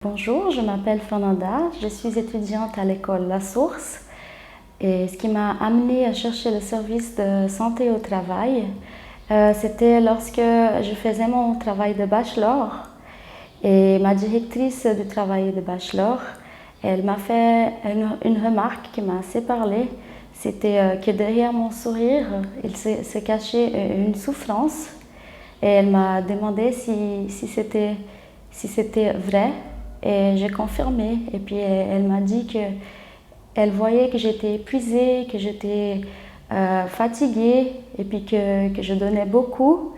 Bonjour, je m'appelle Fernanda, je suis étudiante à l'école La Source et ce qui m'a amenée à chercher le service de santé au travail, c'était lorsque je faisais mon travail de bachelor et ma directrice du travail de bachelor, elle m'a fait une remarque qui m'a assez parlé, c'était que derrière mon sourire, il se cachait une souffrance et elle m'a demandé si c'était vrai. Et j'ai confirmé. Et puis elle m'a dit qu'elle voyait que j'étais épuisée, que j'étais fatiguée et puis que je donnais beaucoup,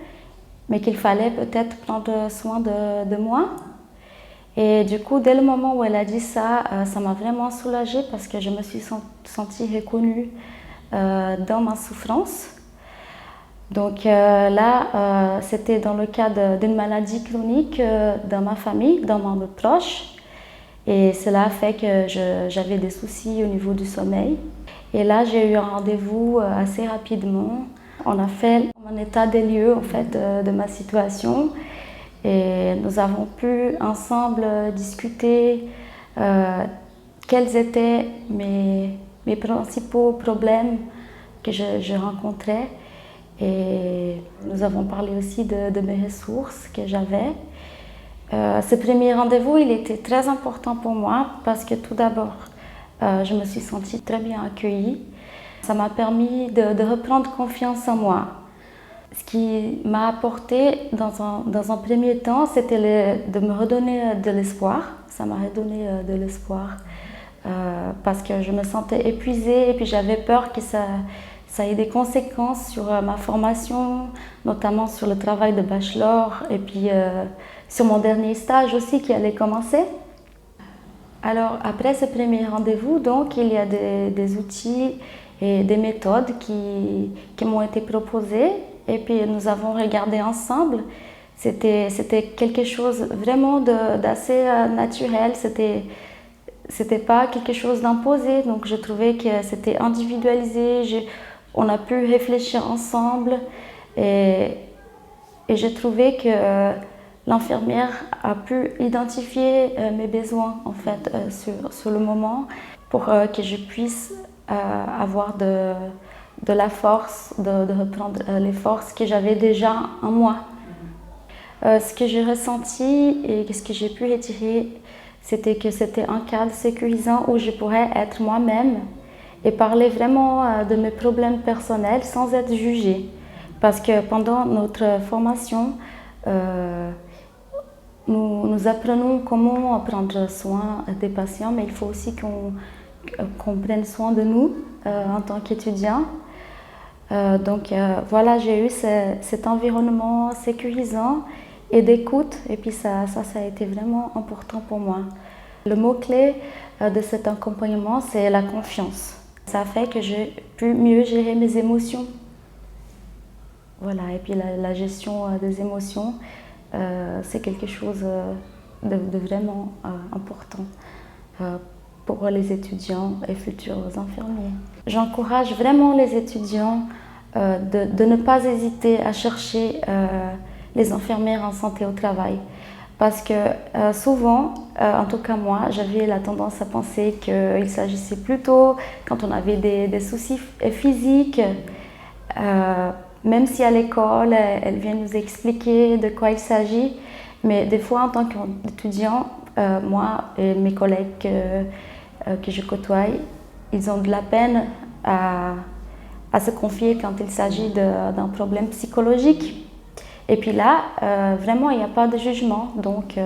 mais qu'il fallait peut-être prendre soin de moi. Et du coup, dès le moment où elle a dit ça, ça m'a vraiment soulagée parce que je me suis sentie reconnue dans ma souffrance. Donc là, c'était dans le cadre d'une maladie chronique dans ma famille, dans mon proche. Et cela a fait que j'avais des soucis au niveau du sommeil. Et là, j'ai eu un rendez-vous assez rapidement. On a fait un état des lieux en fait, de ma situation. Et nous avons pu ensemble discuter quels étaient mes principaux problèmes que je rencontrais. Et nous avons parlé aussi de mes ressources que j'avais. Ce premier rendez-vous, il était très important pour moi parce que tout d'abord, je me suis sentie très bien accueillie. Ça m'a permis de reprendre confiance en moi. Ce qui m'a apporté dans un premier temps, c'était de me redonner de l'espoir. Ça m'a redonné de l'espoir parce que je me sentais épuisée et puis j'avais peur que ça ait des conséquences sur ma formation, notamment sur le travail de bachelor et puis sur mon dernier stage aussi qui allait commencer. Alors après ce premier rendez-vous, donc il y a des outils et des méthodes qui m'ont été proposées et puis nous avons regardé ensemble. C'était quelque chose vraiment d'assez naturel. C'était pas quelque chose d'imposé, donc je trouvais que c'était individualisé. On a pu réfléchir ensemble et j'ai trouvé que l'infirmière a pu identifier mes besoins en fait sur le moment pour que je puisse avoir de la force, de reprendre les forces que j'avais déjà en moi. Ce que j'ai ressenti et ce que j'ai pu retirer, c'était que c'était un cadre sécurisant où je pourrais être moi-même et parler vraiment de mes problèmes personnels sans être jugée. Parce que pendant notre formation, nous apprenons comment prendre soin des patients, mais il faut aussi qu'on prenne soin de nous en tant qu'étudiants. Donc voilà, j'ai eu cet environnement sécurisant et d'écoute, et puis ça a été vraiment important pour moi. Le mot-clé de cet accompagnement, c'est la confiance. Ça a fait que j'ai pu mieux gérer mes émotions. Voilà, et puis la gestion des émotions, c'est quelque chose de vraiment important pour les étudiants et futurs infirmiers. J'encourage vraiment les étudiants de ne pas hésiter à chercher les infirmières en santé au travail. Parce que souvent, en tout cas moi, j'avais la tendance à penser qu'il s'agissait plutôt, quand on avait des soucis physiques, même si à l'école, elle vient nous expliquer de quoi il s'agit, mais des fois en tant qu'étudiant, moi et mes collègues que je côtoie, ils ont de la peine à se confier quand il s'agit d'un problème psychologique. Et puis là, vraiment, il n'y a pas de jugement, donc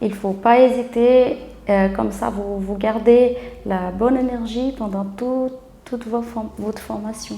il ne faut pas hésiter, comme ça vous gardez la bonne énergie pendant toute votre formation.